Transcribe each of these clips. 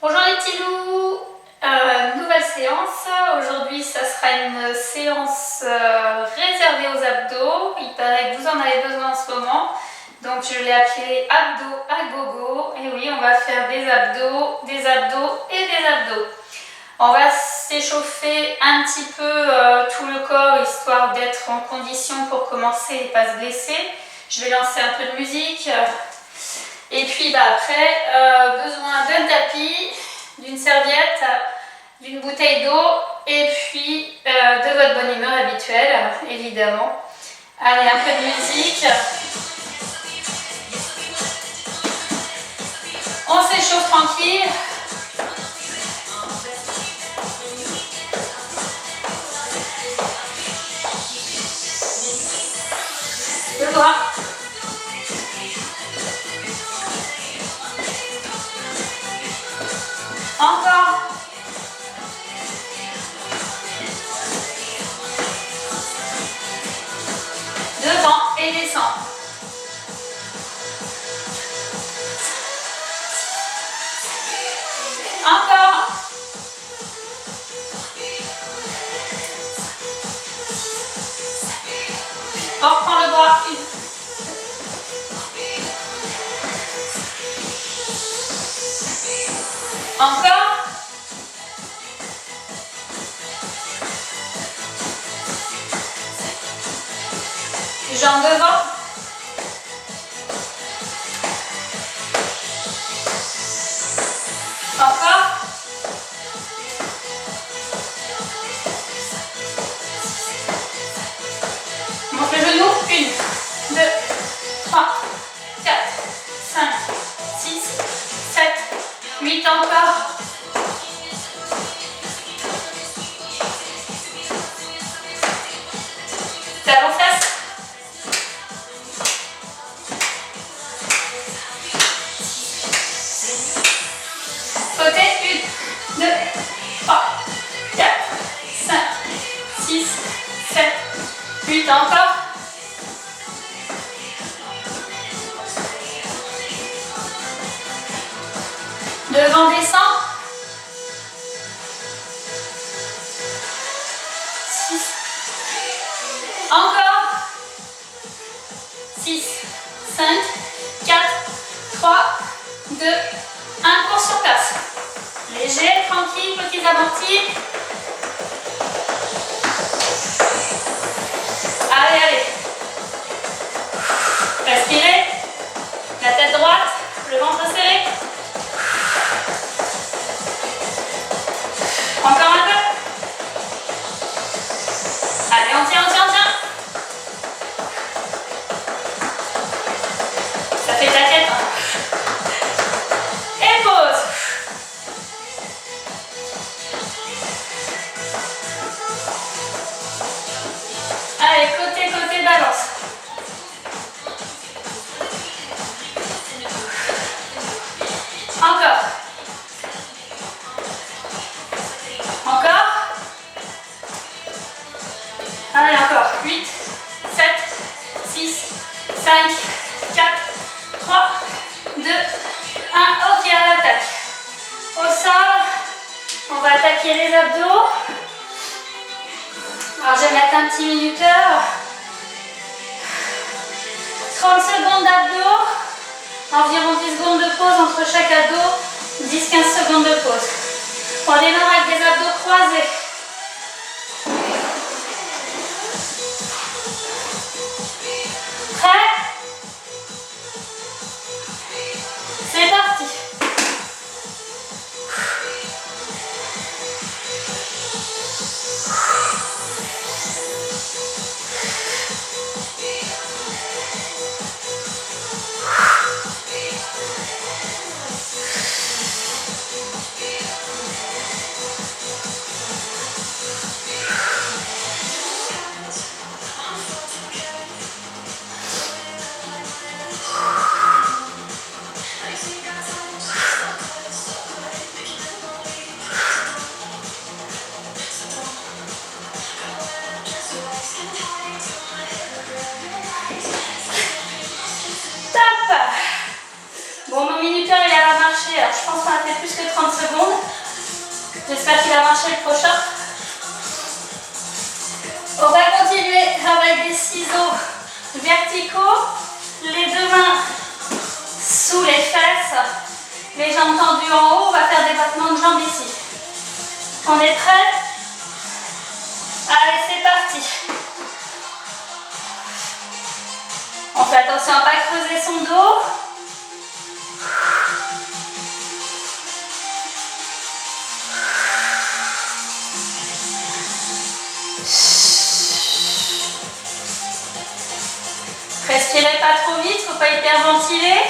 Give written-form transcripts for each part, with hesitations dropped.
Bonjour les petits loups, nouvelle séance. Aujourd'hui ça sera une séance réservée aux abdos. Il paraît que vous en avez besoin en ce moment. Donc je l'ai appelée abdos à gogo. Et oui, on va faire des abdos et des abdos. On va s'échauffer un petit peu tout le corps histoire d'être en condition pour commencer et pas se blesser. Je vais lancer un peu de musique. Et puis après, besoin d'un tapis, d'une serviette, d'une bouteille d'eau et puis de votre bonne humeur habituelle, évidemment. Allez, un peu de musique. On s'échauffe tranquille. Le bras. Encore. Devant et descend. Encore. On reprend le bras. Encore. Jambes devant. Encore. Monte le genou. 1, 2, 3, 4, 5, 6, 7, 8 encore. Talon fesse. Côté. 1, 2, 3, 4, 5, 6, 7, 8 encore. Devant descend. 6. Encore. 6, 5, 4, 3, 2, 1. Cours sur place. Léger, tranquille, petits amortis. Allez, allez. Respirez. La tête droite, le ventre serré. Encore un peu. Allez, on tient, on tient, on tient. Ça fait de la tête. Et pause. Allez, côté, côté, balance. Encore. Encore. Allez, encore. 8, 7, 6, 5, 4, 3, 2, 1. Ok, à l'attaque. Au sol, on va attaquer les abdos. Alors, je vais mettre un petit minuteur. 30 secondes d'abdos. Environ 10 secondes de pause entre chaque abdo. 10-15 secondes de pause. On démarre avec des abdos croisés. Prêt? C'est parti. Bon, mon minuteur, il a marché marché. Alors je pense qu'on a fait plus que 30 secondes. J'espère qu'il a marché le prochain. On va continuer avec des ciseaux verticaux. Les deux mains sous les fesses. Les jambes tendues en haut. On va faire des battements de jambes ici. On est prêts? Allez, c'est parti. On fait attention à ne pas creuser son dos. Respirez pas trop vite, il ne faut pas hyperventiler.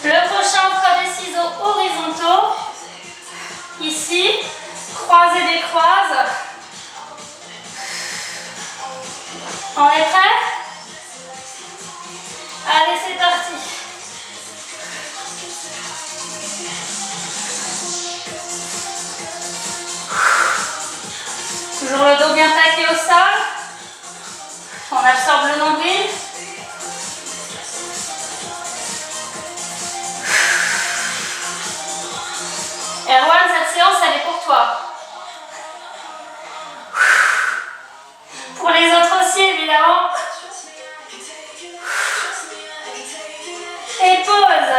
Le prochain, on fera des ciseaux horizontaux. Ici, croise et décroise. On est prêt? Allez, c'est parti. Toujours le dos bien plaqué au sol. On absorbe le nombril. Erwan, cette séance, elle est pour toi. Pour les autres aussi, évidemment. Et pause.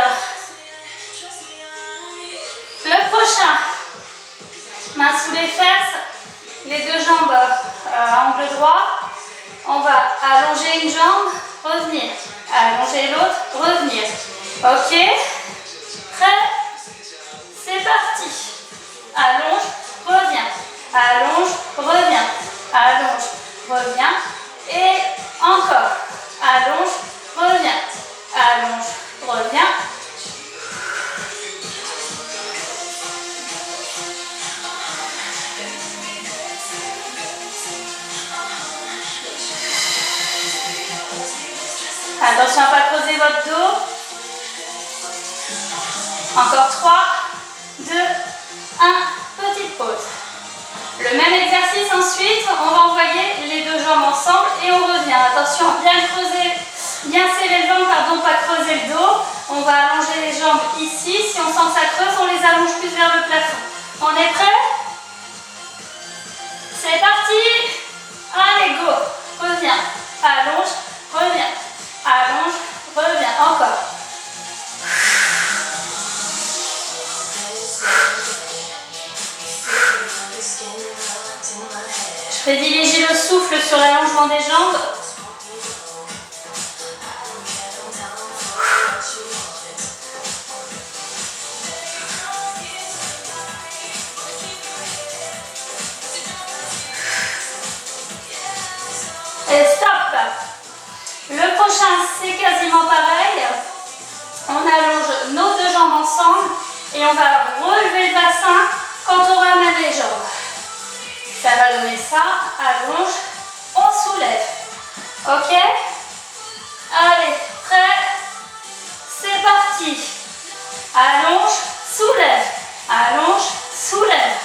Le prochain. Main sous les fesses. Les deux jambes angle droit. On va allonger une jambe, revenir. Allonger l'autre, revenir. Ok. Prêt? C'est parti. Allonge, reviens. Allonge, reviens. Allonge, reviens. Et encore. Allonge, reviens. Allonge, reviens. Attention à ne pas creuser votre dos. Encore 3, 2, 1. Petite pause. Le même exercice ensuite, on va envoyer les deux jambes ensemble et on revient. Attention, bien creuser, bien serrer les jambes, pardon, pas creuser le dos. On va allonger les jambes ici. Si on sent que ça creuse, on les allonge plus vers le plafond. On est prêt? C'est parti. Allez, go. Reviens. Allonge, reviens. Allonge, reviens. Encore. Je privilégie le souffle sur l'allongement des jambes. Et stop. Le prochain, c'est quasiment pareil. On allonge nos deux jambes ensemble et on va relever le bassin quand on ramène les jambes. Ça va donner ça, allonge, on soulève. Ok? Allez, prêt? C'est parti. Allonge, soulève. Allonge, soulève.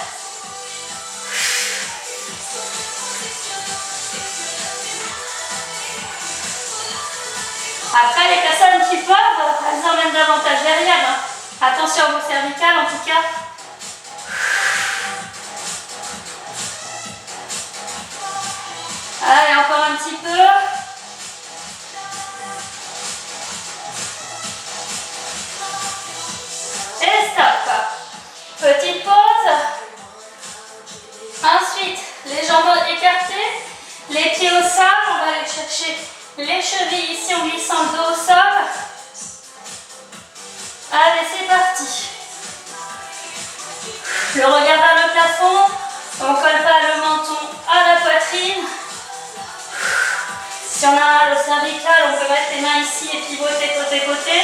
Après, les personnes qui peuvent, elles emmènent davantage derrière. Attention à vos cervicales en tout cas. Allez, encore un petit peu. Et stop. Petite pause. Ensuite, les jambes écartées, les pieds au sol. On va aller chercher les chevilles ici en glissant le dos au sol. Allez, c'est parti. Le regard vers le plafond. On ne colle pas le menton à la poitrine. Si on a le cervical, on peut mettre les mains ici et pivoter côté-côté.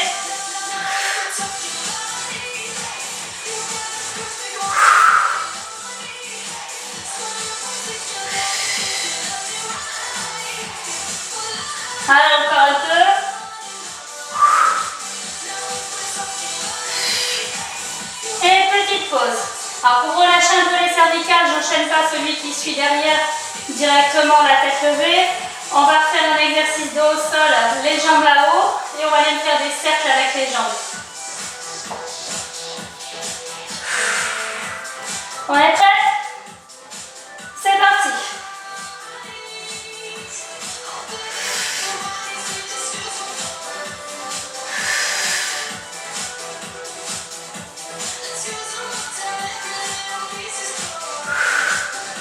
cervicale, j'enchaîne pas celui qui suit derrière directement la tête levée. On va faire un exercice de haut sol, les jambes là-haut et on va aller faire des cercles avec les jambes. On est prêts? C'est parti!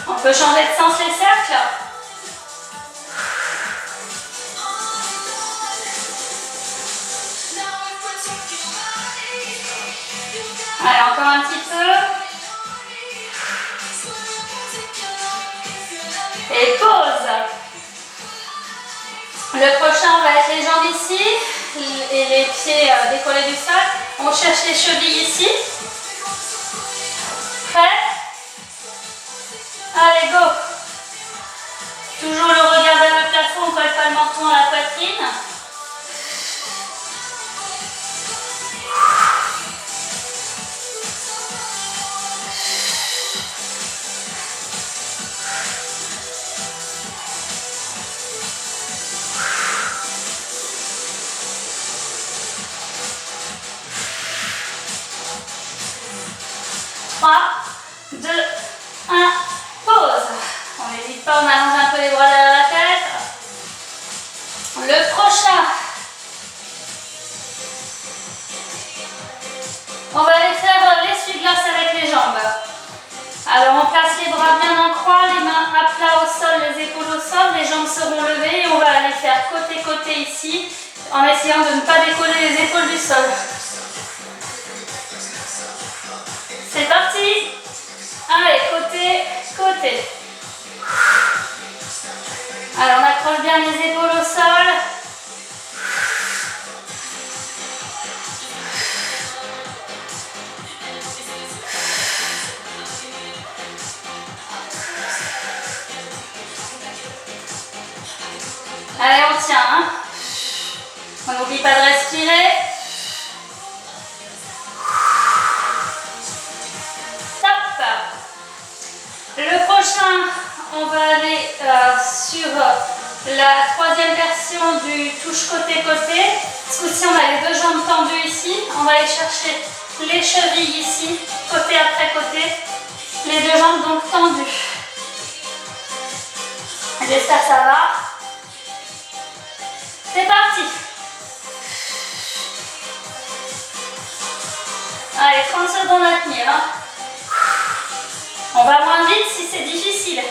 On peut changer de sens les cercles. Allez, encore un petit peu. Et pause. Le prochain, on va être les jambes ici et les pieds décollés du sol. On cherche les chevilles ici. Prêt? Allez, go! Toujours le regard vers le plafond, on ne colle pas le menton à la poitrine. Trois, deux, un, pause. On n'hésite pas, on allonge un peu les bras derrière la tête. Le prochain, on va aller faire l'essuie-glace avec les jambes. Alors on place les bras bien en croix, les mains à plat au sol, les épaules au sol, les jambes seront levées et on va aller faire côté-côté ici en essayant de ne pas décoller les épaules du sol. C'est parti! Allez, côté. Alors on accroche bien les épaules au sol. Allez, on tient. Hein. On n'oublie pas de respirer. Top. Le prochain, on va aller sur la troisième version du touche côté-côté. Ce coup-ci, on a les deux jambes tendues ici. On va aller chercher les chevilles ici, côté après côté. Les deux jambes donc tendues. J'espère que ça va. C'est parti. Allez, 30 secondes à tenir. Hein. On va moins vite si c'est difficile.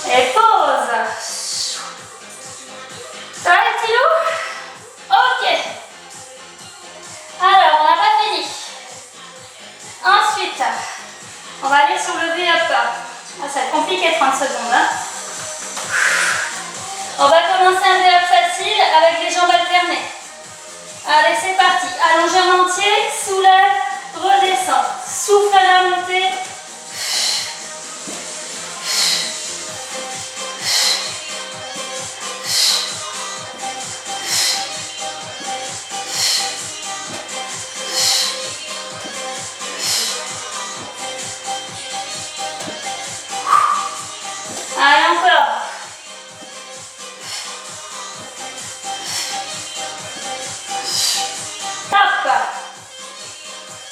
Et pause. Ça va les petits loups? Ok. Alors, on n'a pas fini. Ensuite, on va aller sur le V-up. Ah, ça va être compliqué 30 secondes. Hein. On va commencer un V-up facile avec les jambes alternées. Allez, c'est parti. Allongé en entier, soulève, redescend. Souffle à la montée. Allez, encore. Top.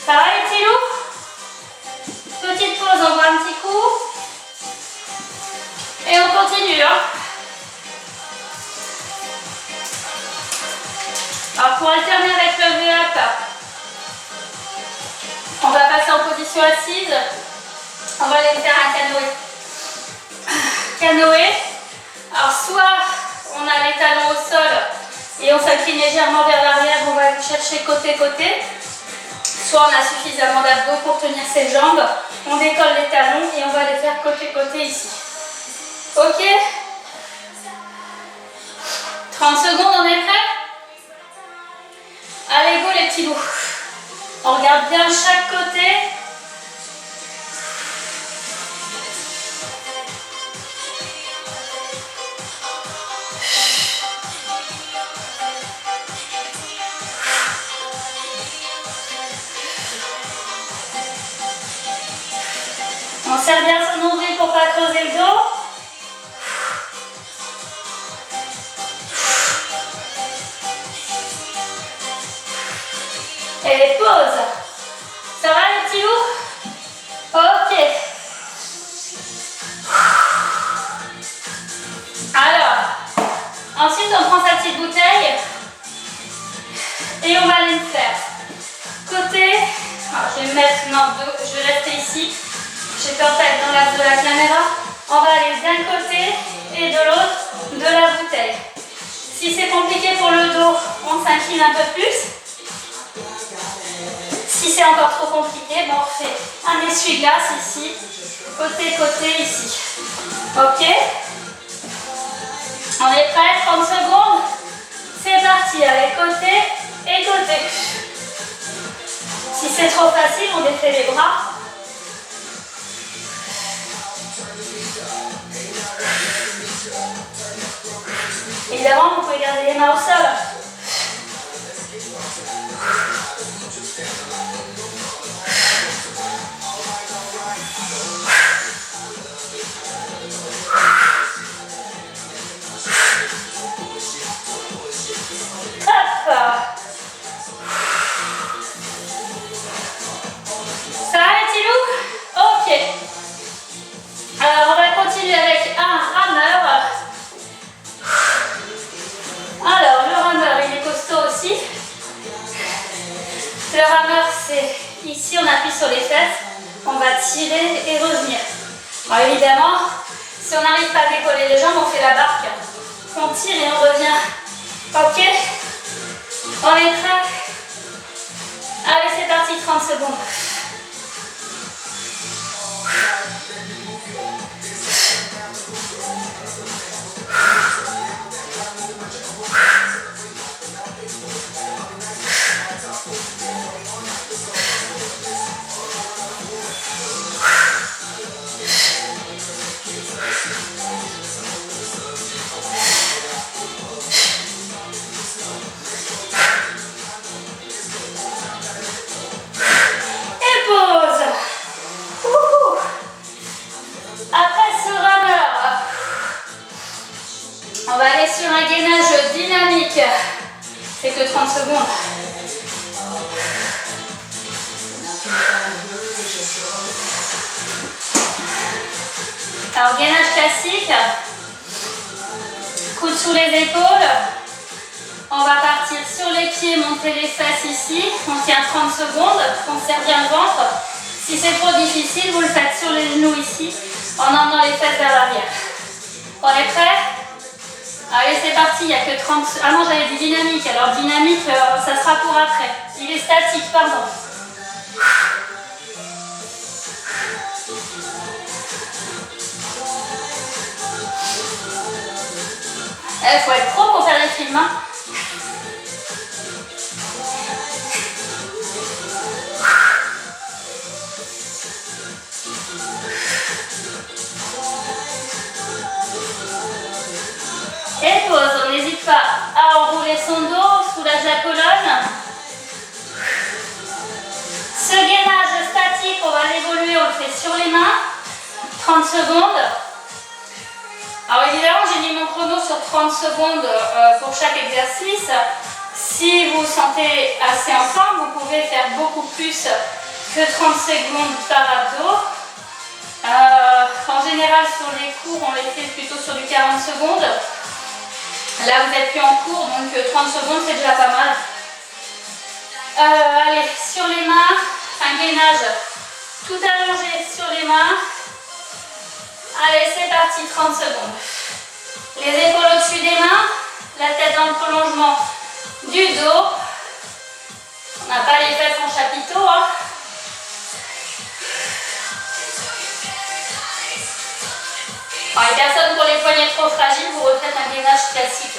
Ça va les petits loups? Petite pause, on voit un petit coup. Et on continue. Hein. Alors pour alterner avec le V-up, on va passer en position assise. On va aller faire un canoë. Canoë. Alors soit on a les talons au sol et on s'incline légèrement vers l'arrière, on va aller chercher côté-côté. Soit on a suffisamment d'abdos pour tenir ses jambes, on décolle les talons et on va les faire côté-côté ici. Ok? 30 secondes, on est prêt? Allez, go les petits loups. On regarde bien chaque côté. On serre bien son nombril pour ne pas creuser le dos. Et pause. Ça va les petits loups? Ok. Alors, ensuite on prend sa petite bouteille et on va aller le faire. Côté, alors je vais me mettre, non, je vais rester ici. J'ai peur d'être dans l'axe de la caméra. On va aller d'un côté et de l'autre de la bouteille. Si c'est compliqué pour le dos, on s'incline un peu plus. Si c'est encore trop compliqué, bon, on fait un essuie-glace ici, côté, ici. Ok? On est prêt? 30 secondes. C'est parti, allez, côté et côté. Si c'est trop facile, on défait les bras. Évidemment, vous pouvez garder les mains au sol. Ça va les petits loups? Ok. Alors on va continuer avec un rameur. Alors le rameur il est costaud aussi. Le rameur c'est ici on appuie sur les fesses, on va tirer et revenir. Alors évidemment si on n'arrive pas à décoller les jambes on fait la barque. On tire et on revient. Ok? On est prêt? Allez c'est parti 30 secondes. On va aller sur un gainage dynamique. C'est que 30 secondes. Alors gainage classique. Coude sous les épaules. On va partir sur les pieds, monter les fesses ici. On tient 30 secondes. On serre bien le ventre. Si c'est trop difficile, vous le faites sur les genoux ici, en emmenant les fesses vers l'arrière. On est prêt? Allez, c'est parti, il n'y a que 30... Ah non, j'avais dit dynamique. Alors dynamique, ça sera pour après. Il est statique, pardon. Il faut être pro pour faire les films. Hein. Et pause, on n'hésite pas à enrouler son dos, soulage la colonne. Ce gainage statique, on va l'évoluer, on le fait sur les mains. 30 secondes. Alors évidemment, j'ai mis mon chrono sur 30 secondes pour chaque exercice. Si vous sentez assez en forme, vous pouvez faire beaucoup plus que 30 secondes par abdos. En général, sur les cours, on les fait plutôt sur du 40 secondes. Là, vous n'êtes plus en cours, donc 30 secondes, c'est déjà pas mal. Allez, sur les mains, un gainage tout allongé sur les mains. Allez, c'est parti, 30 secondes. Les épaules au-dessus des mains, la tête dans le prolongement du dos. On n'a pas les fesses en chapiteau. Hein. Alors, les personnes pour les poignets trop fragiles, vous refaites un gainage classique.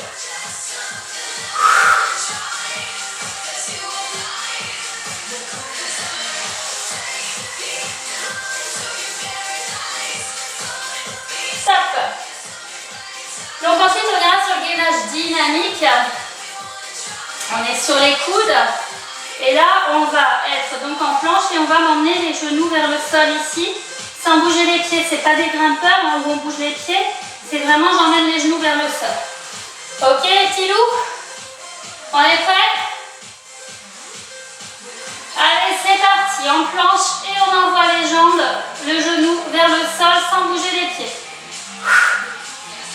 sur le gainage dynamique. On est sur les coudes. Et là, on va être donc en planche et on va m'emmener les genoux vers le sol ici, sans bouger les pieds. C'est pas des grimpeurs hein, où on bouge les pieds, c'est vraiment j'emmène les genoux vers le sol. Ok les petits loups? On est prêts? Allez, c'est parti, en planche et on envoie les jambes, le genou vers le sol sans bouger les pieds.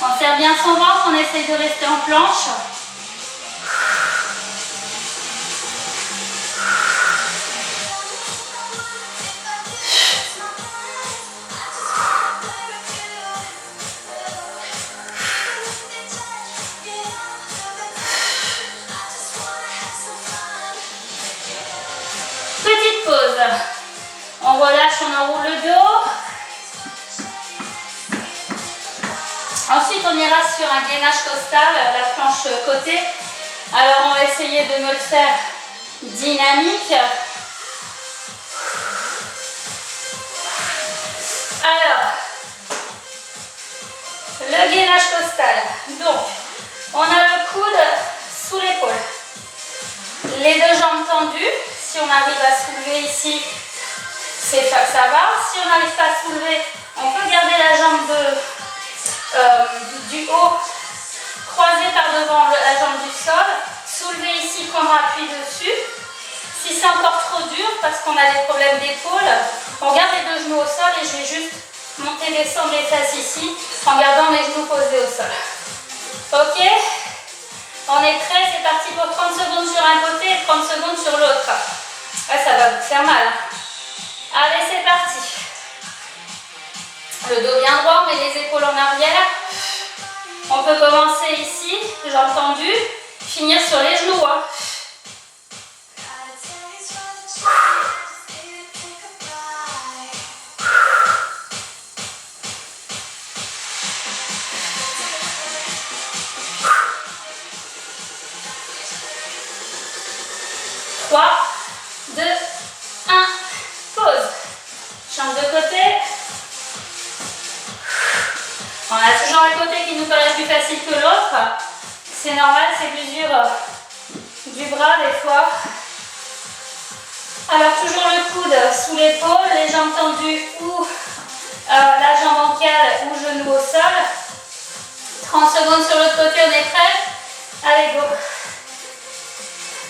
On serre bien son ventre, on essaye de rester en planche. Petite pause. On relâche, on enroule le dos. Ensuite, on ira sur un gainage costal, la planche côté. Alors, on va essayer de me le faire dynamique. Alors, le gainage costal. Donc, on a le coude sous l'épaule. Les deux jambes tendues. Si on arrive à soulever ici, c'est ça, ça va. Si on n'arrive pas à soulever, on peut garder la jambe du haut croisée par devant la jambe du sol. Soulever ici, prendre appui dessus. Si c'est encore trop dur, parce qu'on a des problèmes d'épaule, on garde les deux genoux au sol et je vais juste monter, descendre les fesses ici en gardant mes genoux posés au sol. Ok? On est prêt, c'est parti pour 30 secondes sur un côté et 30 secondes sur l'autre. Ouais, ça va vous faire mal. Allez, c'est parti. Le dos bien droit, on met les épaules en arrière. On peut commencer ici, jambes tendues, finir sur les genoux. Hein. Trois, 2, 1, pause. Jambes de côté. On a toujours un côté qui nous paraît plus facile que l'autre. C'est normal, c'est l'usure du bras des fois. Alors toujours le coude sous l'épaule, les jambes tendues ou la jambe ankle ou genou au sol. 30 secondes sur l'autre côté, on est prêt? Allez, go.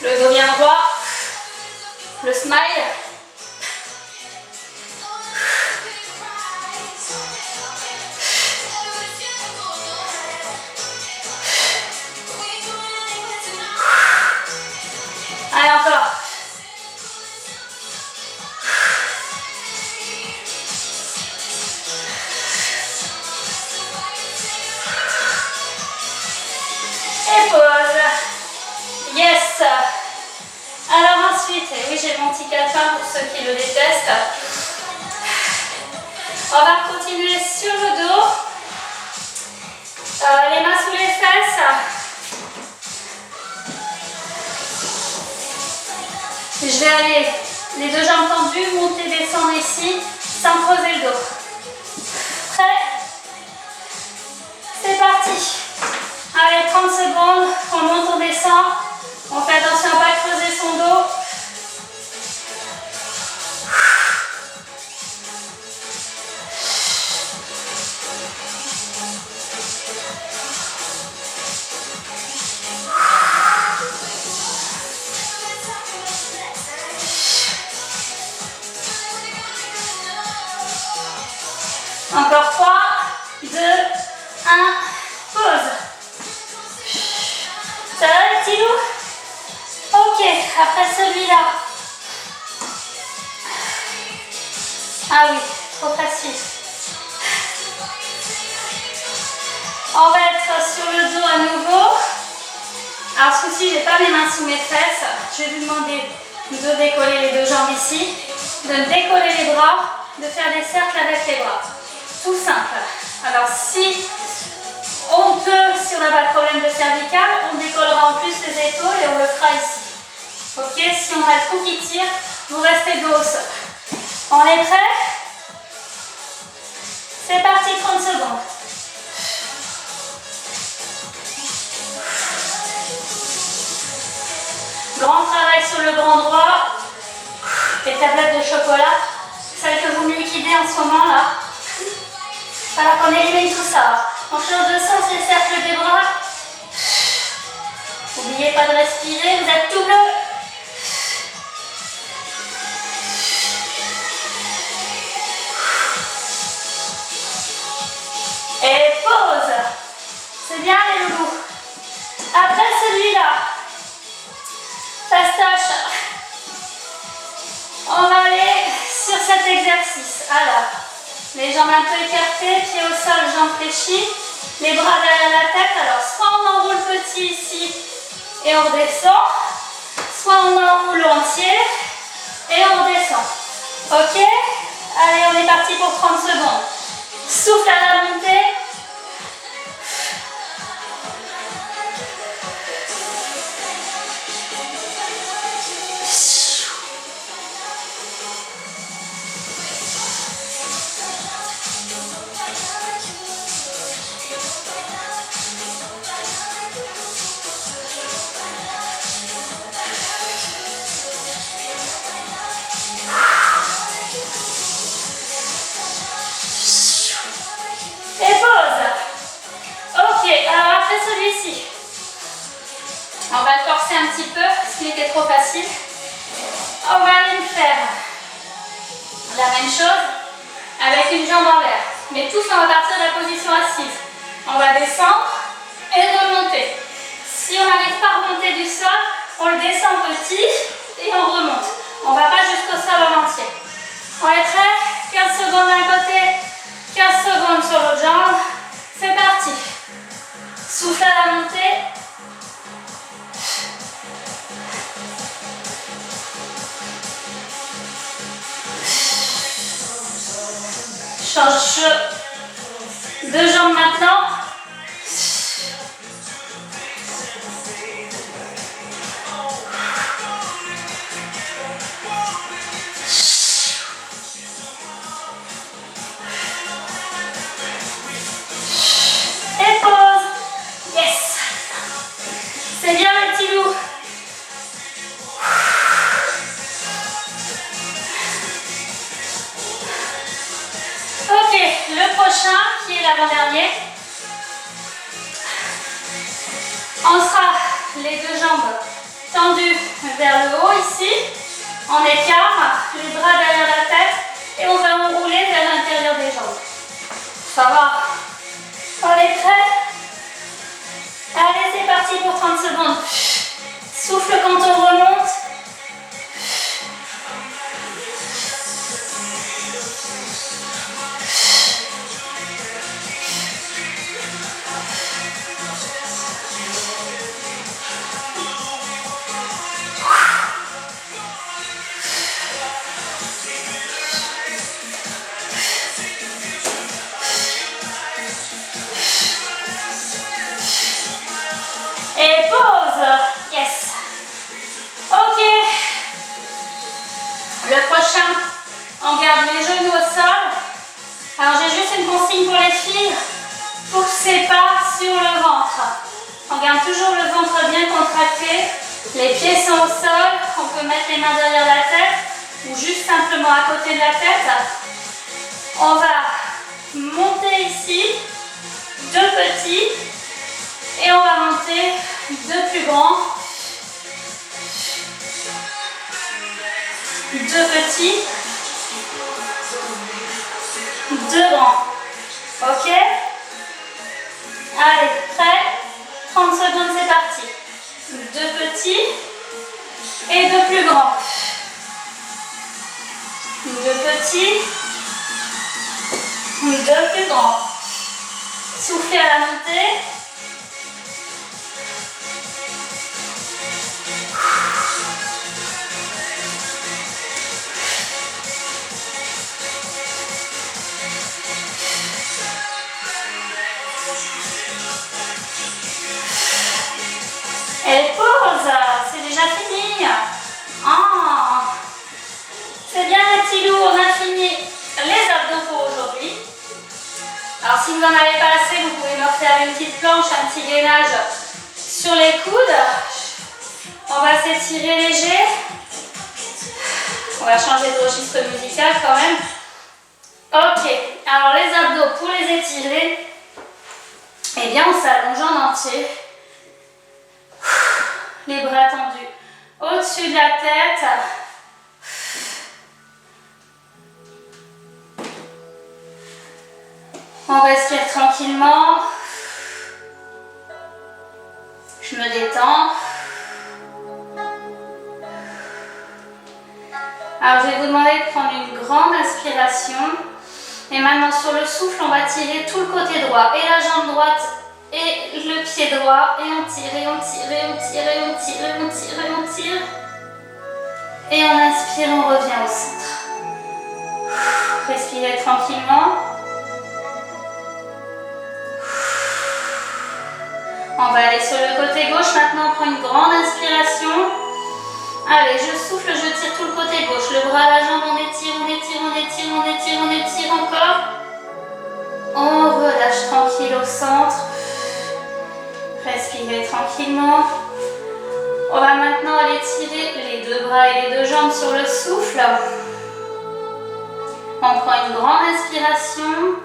Le dos bien droit. Le smile. Allez, encore. Et pause. Yes. Alors ensuite, oui j'ai mon petit calepin pour ceux qui le détestent. On va continuer sur le dos. Les mains sous les fesses. Je vais aller les deux jambes tendues, monter, descendre ici, sans creuser le dos. Prêt? C'est parti. Allez, 30 secondes, on monte, on descend. On fait attention à ne pas creuser son dos. Encore 3, 2, 1, pause. Ça va les petits loups? Ok, après celui-là. Ah oui, trop facile. On va être sur le dos à nouveau. Alors ce coup-ci, je n'ai pas mes mains sous mes fesses. Je vais vous demander de décoller les deux jambes ici, de décoller les bras, de faire des cercles avec les bras. Tout simple. Alors si on peut, si on n'a pas de problème de cervical, on décollera en plus les épaules et on le fera ici. Ok, si on a le cou qui tire, vous restez dos au sol. On est prêt? C'est parti, 30 secondes. Grand travail sur le grand droit. Les tablettes de chocolat, celles que vous me liquidez en ce moment là. Alors qu'on élimine tout ça. On change de sens les cercles des bras. N'oubliez pas de respirer, vous êtes tout bleu. Et pause. C'est bien les loulous. Après celui-là, fastoche. On va aller sur cet exercice. Alors, les jambes un peu écartées, pieds au sol, jambes fléchies, les bras derrière la tête. Alors, soit on enroule petit ici et on redescend, soit on enroule entier et on redescend. Ok? Allez, on est parti pour 30 secondes. Souffle à la montée. Et pause. Ok, alors après celui-ci, on va le forcer un petit peu parce qu'il était trop facile. On va aller faire la même chose avec une jambe en l'air. Mais tous, on va partir de la position assise. On va descendre et remonter. Si on n'arrive pas à remonter du sol, on le descend petit et on remonte. On ne va pas jusqu'au sol en entier. On est prêt? 15 secondes d'un côté, 15 secondes sur l'autre jambe. C'est parti. Souffle à la montée. Change de jambe maintenant. Et pause. Yes. C'est bien les petits loups. Ok, le prochain qui est l'avant-dernier. On sera les deux jambes tendues vers le haut ici. On écarte les bras derrière la tête et on va enrouler vers l'intérieur des jambes. Ça va? On est prêt? Allez, c'est parti pour 30 secondes. Souffle quand on remonte. Et pause. Yes. Ok. Le prochain, on garde les genoux au sol. Alors j'ai juste une consigne pour les filles. Poussez pas sur le ventre. On garde toujours le ventre bien contracté. Les pieds sont au sol. On peut mettre les mains derrière la tête ou juste simplement à côté de la tête. On va monter ici, deux petits. Et on va monter deux plus grands, deux petits, deux grands. Ok? Allez, prêt? 30 secondes, c'est parti. Deux petits et deux plus grands. Deux petits, deux plus grands. Soufflez à la montée. Et pause, c'est déjà fini. Ah, c'est bien les petits loups, on a fini les abdos pour aujourd'hui. Alors si vous n'en avez pas assez, vous pouvez me refaire une petite planche, un petit gainage sur les coudes. On va s'étirer léger. On va changer de registre musical quand même. Ok, alors les abdos, pour les étirer, eh bien on s'allonge en entier. Les bras tendus au-dessus de la tête. On respire tranquillement. Je me détends. Alors je vais vous demander de prendre une grande inspiration. Et maintenant sur le souffle, on va tirer tout le côté droit. Et la jambe droite et le pied droit. Et on tire, et on tire, et on tire, et on tire, et on tire, et on tire. Et on inspire, on revient au centre. Respirez tranquillement. On va aller sur le côté gauche. Maintenant, on prend une grande inspiration. Allez, je souffle, je tire tout le côté gauche. Le bras, la jambe, on étire, on étire, on étire, on étire, on étire encore. On relâche tranquille au centre. Respirez tranquillement. On va maintenant aller tirer les deux bras et les deux jambes sur le souffle. On prend une grande inspiration.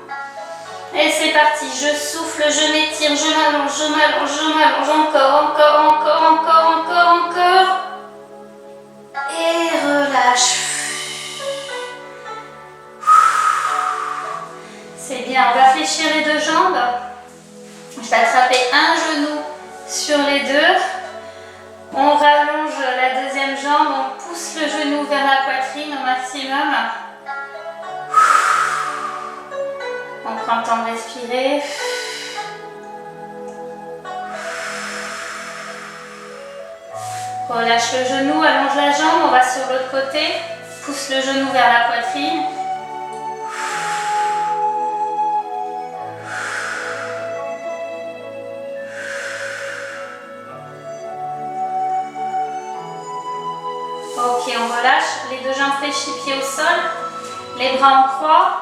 Et c'est parti, je souffle, je m'étire, je m'allonge, je m'allonge, je m'allonge, encore. Et relâche. C'est bien, on va fléchir les deux jambes. Je vais attraper un genou sur les deux. On rallonge la deuxième jambe, on pousse le genou vers la poitrine au maximum. On prend le temps de respirer. Relâche le genou, allonge la jambe, on va sur l'autre côté. Pousse le genou vers la poitrine. Ok, on relâche. Les deux jambes fléchies, pieds au sol. Les bras en croix.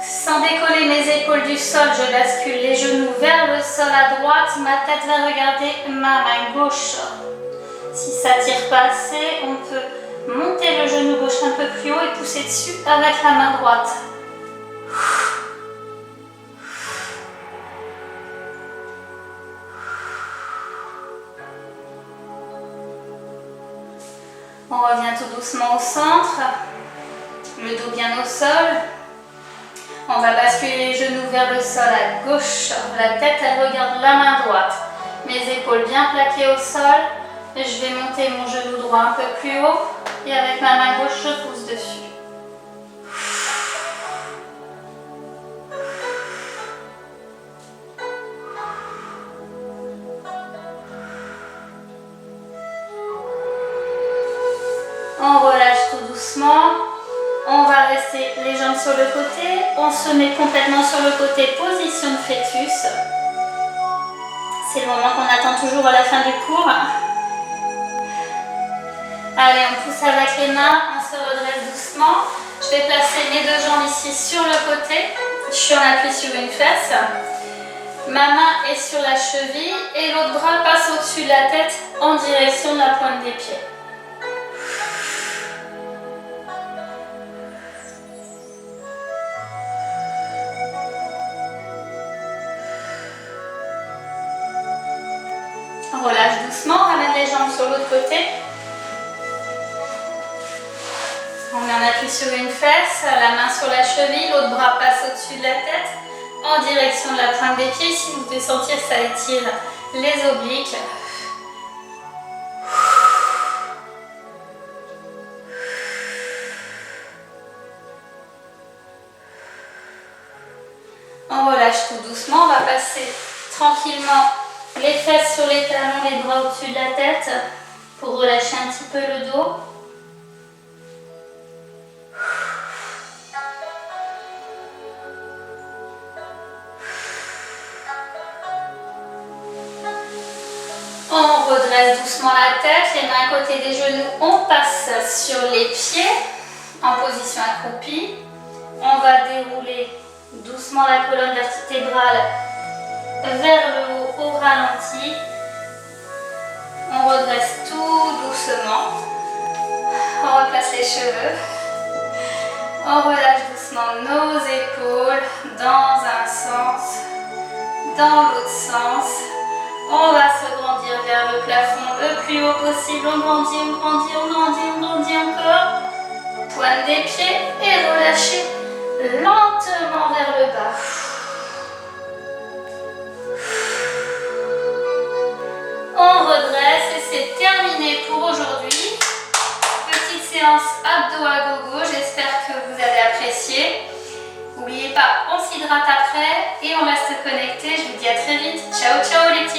Sans décoller mes épaules du sol, je bascule les genoux vers le sol à droite. Ma tête va regarder ma main gauche. Si ça ne tire pas assez, on peut monter le genou gauche un peu plus haut et pousser dessus avec la main droite. On revient tout doucement au centre. Le dos bien au sol. On va basculer les genoux vers le sol à gauche. La tête, elle regarde la main droite. Mes épaules bien plaquées au sol. Je vais monter mon genou droit un peu plus haut. Et avec ma main gauche, je pousse dessus. On relâche tout doucement. On va rester les jambes sur le côté. On se met complètement sur le côté, position de fœtus. C'est le moment qu'on attend toujours à la fin du cours. Allez, on pousse avec les mains, on se redresse doucement. Je vais placer mes deux jambes ici sur le côté. Je suis en appui sur une fesse. Ma main est sur la cheville et l'autre bras passe au-dessus de la tête en direction de la pointe des pieds. On relâche doucement, on ramène les jambes sur l'autre côté. On met en appui sur une fesse, la main sur la cheville, l'autre bras passe au-dessus de la tête en direction de la pointe des pieds. Si vous pouvez sentir, ça étire les obliques. On relâche tout doucement, on va passer tranquillement les fesses sur les talons, les bras au-dessus de la tête pour relâcher un petit peu le dos. On redresse doucement la tête, les mains à côté des genoux, on passe sur les pieds en position accroupie. On va dérouler doucement la colonne vertébrale vers le haut au ralenti. On On redresse tout doucement. On replace les cheveux. On relâche doucement nos épaules dans un sens, dans l'autre sens. On va se grandir vers le plafond le plus haut possible. On grandit, on grandit, on grandit, on grandit encore. Pointe des pieds et relâchez lentement vers le bas. On redresse et c'est terminé pour aujourd'hui. Petite séance abdos à gogo, j'espère que vous avez apprécié. N'oubliez pas, on s'hydrate après et on reste connecté. Je vous dis à très vite. Ciao, ciao les petits.